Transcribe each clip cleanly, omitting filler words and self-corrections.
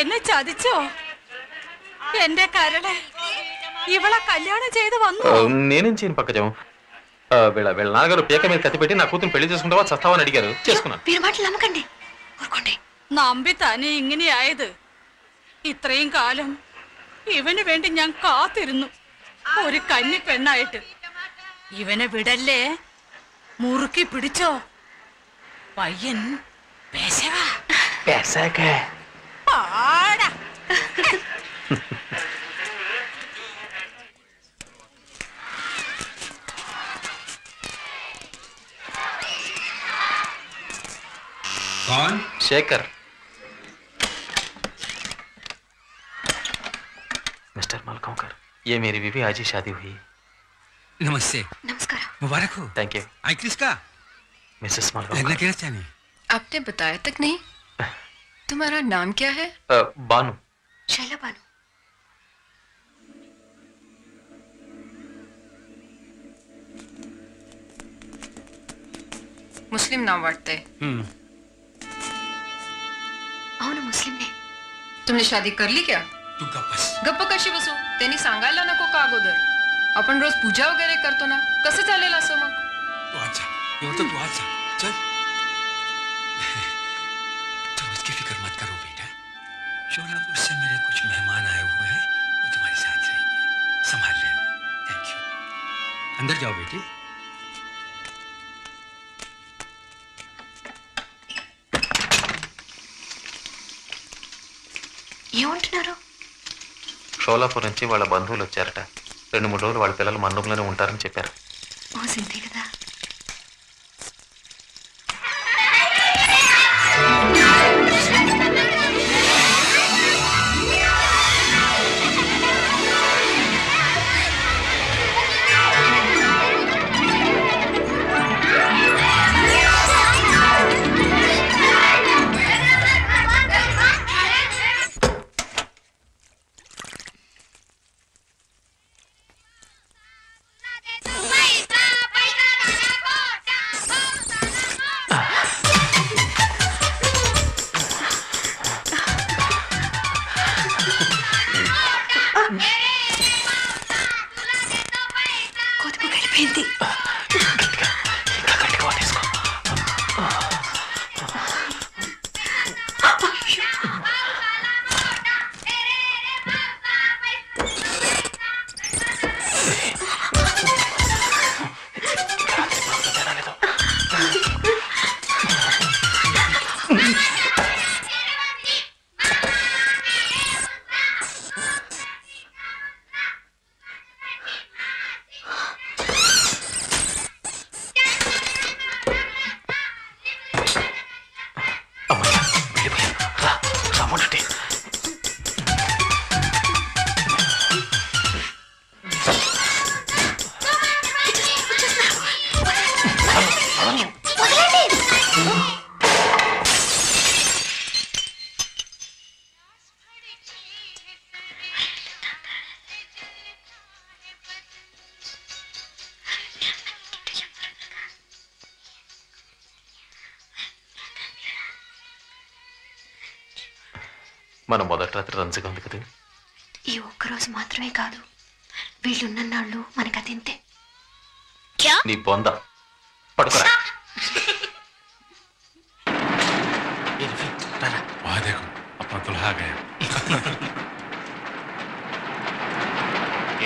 എന്നെ ചതിച്ചോ? എന്റെ കരളെ, ఇవళ కళ్యాణం చేయదు వన్ను. నేనేం చేయను పక్కజం. వీళ్ళ నాన్నగారు పీక మీద కత్తి పెట్టి నా కూతురు పెళ్లి చేసుకుంటావా చస్తావని అడిగారు. చేసుకున్నాను. మీరు మాటలు నమ్మకండి, ఊరుకోండి. നമ്പിത്താനെ ഇങ്ങനെയായത്. ഇത്രയും കാലം ഇവന് വേണ്ടി ഞാൻ കാത്തിരുന്നു, ഒരു കന്നി പെണ്ണായിട്ട്. ഇവനെ വിടല്ലേ, മുറുക്കി പിടിച്ചോ. പയ്യൻ പാടാ. कौन? शेखर. मिस्टर मलकोंकर, ये मेरी बीवी आज ही शादी हुई. नमस्ते. नमस्कार. मुबारक हो. Thank you. आई किसका? मिसेस लगना मलकोंकर. क्या चाहनी? आपने बताया तक नहीं. तुम्हारा नाम क्या है? बानू. शैला बानू. मुस्लिम नाम वाटते. అవును, ముస్లింనే. तुमने शादी कर ली क्या? तू गप्पस. गप्प कशी बसू? त्यांनी सांगायला नको का अगोदर? आपण रोज पूजा वगैरे करतो ना, कसं चालेल असं मग? तू आज जा. ये बोलतो तू आज जा. चल. तुम इसकी फिक्र मत करो बेटा. शोलापुर से मेरे कुछ मेहमान आए हुए हैं, वो तुम्हारे साथ रहेंगे. संभाल लेना. Thank you. अंदर जाओ बेटी. ఏమంటున్నారు? షోలాపూర్ నుంచి వాళ్ళ బంధువులు వచ్చారట. 2-3 రోజులు వాళ్ళ పిల్లలు మన రూమ్లోనే ఉంటారని చెప్పారు. ఓ సింతే కదా. కొద్దిగా వెళ్ళిపోయింది. మన మొదటి రాత్రి రంజుగా ఉంది కదా. ఈ ఒక్కరోజు మాత్రమే కాదు, వీళ్ళున్నాళ్ళు మనకు అదింతే. నీ బొంద పడుకోరా. वहाँ देखो अपना दुल्हा गया.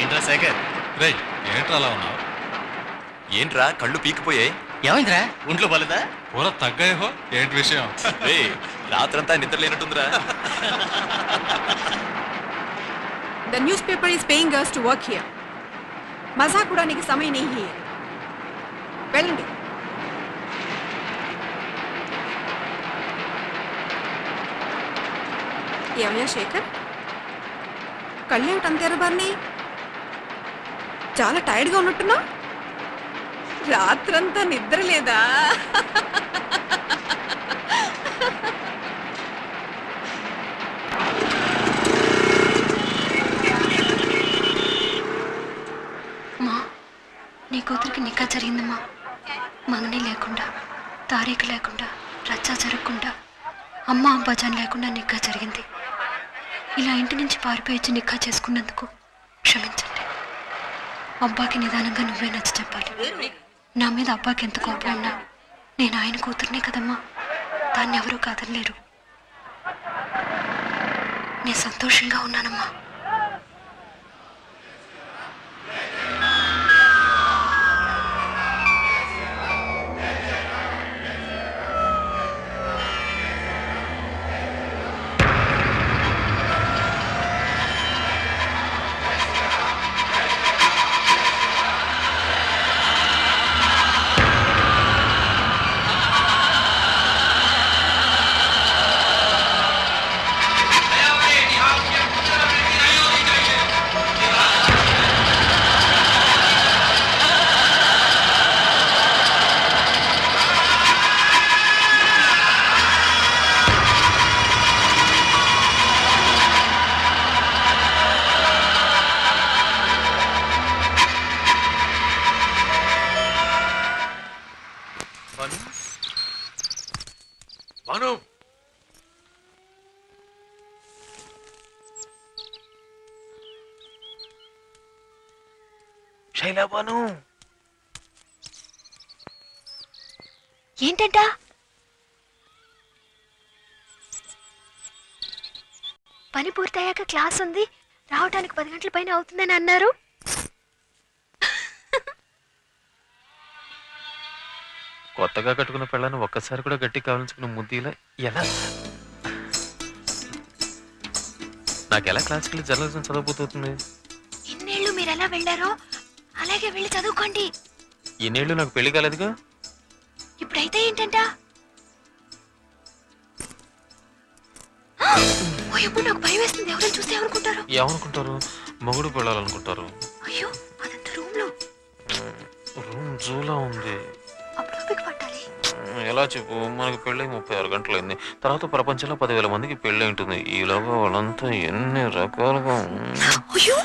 ఏంట్రా శేఖర్? రే ఏంట్రా అలా ఉన్నావు? ఏంట్రా కళ్ళు పీకిపోయాయి? ఏమైందిరా? ఒంట్లో బాలేదా? పూరా తగ్గాయో ఏంటి విషయం? రే రాత్రంతా నిద్ర లేనట్టుందిరా. The newspaper is paying us to work here. मजाक उड़ाने की समय नहीं है. వెళ్ళండి. ఏమయ్యా శేఖర్, కళ్ళేమిటి అంత ఎర్రబారిని? చాలా టైర్డ్గా ఉన్నట్టున్నా? రాత్రంతా నిద్ర లేదా? నీ కూతురికి నికా జరిగిందమ్మా. మంగని లేకుండా, తారీఖు లేకుండా, రచ్చా జరగకుండా, అమ్మ అబ్బాజాన్ లేకుండా నికా జరిగింది. ఇలా ఇంటి నుంచి పారిపోయి నిక్కా చేసుకున్నందుకు క్షమించండి. అబ్బాకి నిదానంగా నువ్వే నచ్చ చెప్పాలి. నా మీద అబ్బాకి ఎంత కోపం ఉన్నా నేను ఆయన కూతుర్నే కదమ్మా, దాన్ని ఎవరూ కాదనలేరు. నేను సంతోషంగా ఉన్నానమ్మా. భాను శైలా, భాను ఏంటంట? పని పూర్తయ్యాక క్లాస్ ఉంది, రావడానికి 10 గంటల పైన అవుతుందని అన్నారు. కొత్తగా కట్టుకున్న పెళ్ళాన్ని ఒక్కసారి కూడా గట్టి కావాల్చుకున్న ముద్దిలా ఎలా? నాకు ఎలా క్లాసికల్ జర్నలిజం చదవబోతుంది? ఇన్నేళ్ళు మీరు ఎలా వెళ్ళారో అలాగే వెళ్ళి చదువుకోండి. ఇన్నేళ్ళు నాకు పెళ్లి కాలేదుగా. ఇప్పుడైతే ఏంటంట? ఎప్పుడు నాకు భయం వేస్తుంది. ఎవరైనా చూస్తే ఏమనుకుంటారు? ఏమనుకుంటారు? మొగుడు పెళ్ళాలనుకుంటారు. అయ్యో, అదంతా రూమ్ లో. రూమ్ జూలా ఉంది. అప్పుడు ఓపిక పట్టాలి. ఎలా చెప్పు? మనకి పెళ్ళి 36 గంటలైంది. తర్వాత ప్రపంచంలో 10,000 మందికి పెళ్ళి ఉంటుంది. ఈలోగా వాళ్ళంతా ఎన్ని రకాలుగా. అయ్యో,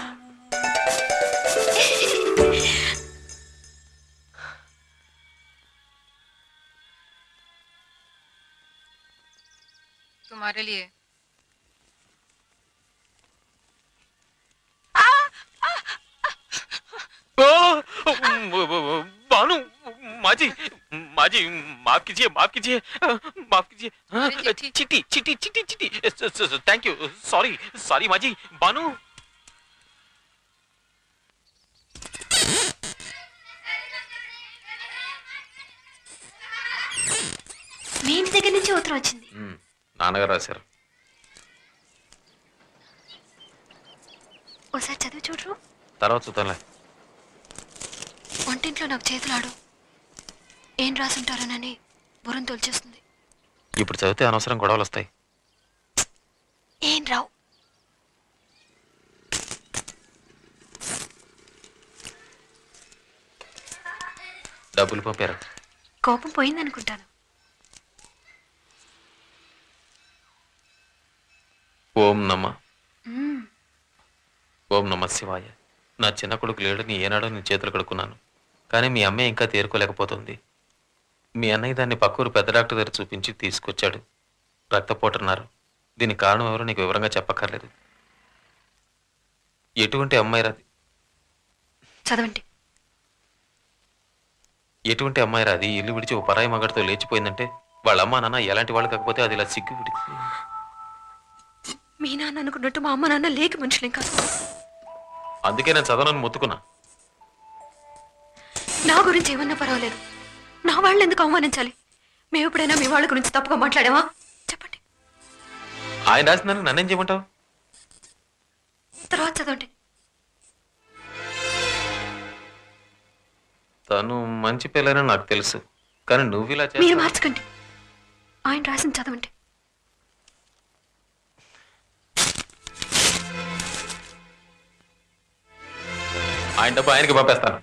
तुम्हारे लिए भानु, माजी माजी माफ कीजिए, माफ कीजिए, माफ कीजिए. चिट्टी चिट्टी चिट्टी चिट्टी. Thank you. सॉरी सॉरी माजी. भानु, మీ ఇంటి దగ్గర నుంచి ఉత్తరం వచ్చింది. నాన్నగారు రాశారు. ఒకసారి చదివి చూడరు? తర్వాత చూద్దాంలే. వంటింట్లో నాకు చేతులాడు. ఏం రాసుంటారోనని బుర్రం తోల్చేస్తుంది. ఇప్పుడు చదివితే అనవసరం గొడవలు వస్తాయి. ఏం రావు. డబ్బులు పంపారు. కోపం పోయిందనుకుంటాను. ఓం నమ ఓం నమ శివాయ. నా చిన్న కొడుకు లేడని ఏనాడో నీ చేతులు కడుక్కున్నాను. కానీ మీ అమ్మాయి ఇంకా తేరుకోలేకపోతుంది. మీ అన్నయ్య దాన్ని పక్కూరు పెద్ద డాక్టర్ దగ్గర చూపించి తీసుకొచ్చాడు. రక్తపోటున్నారు. దీనికి కారణం ఎవరో నీకు వివరంగా చెప్పక్కర్లేదు. ఎటువంటి అమ్మాయి రాది? చదవండి. ఎటువంటి అమ్మాయి రాది ఇల్లు విడిచి ఓ పరాయి మగడితో లేచిపోయిందంటే వాళ్ళ అమ్మా నాన్న ఎలాంటి వాళ్ళు కాకపోతే అది ఇలా సిగ్గు విడిచి. మీ నాన్న అనుకున్నట్టు మా అమ్మ నాన్న లేక మనుషులేం కాదు. అందుకే నేను చదవనని మొత్తుకున్నా. నా గురించి ఏమన్నా పర్వాలేదు. నా వాళ్ళని ఎందుకు అవమానించాలి? మేము ఎప్పుడైనా మీ వాళ్ళ గురించి తప్పుగా మాట్లాడావా? చెప్పండి. ఆయన రాసిందానికి నన్నేం చేయమంటావు? తర్వాత చదవండి. తను మంచి పిల్లని నాకు తెలుసు. కానీ నువ్వు ఇలా మీరు మార్చకండి. ఆయన రాసింది చదవండి. ఆయన డబ్బు ఆయనకి పంపేస్తాను.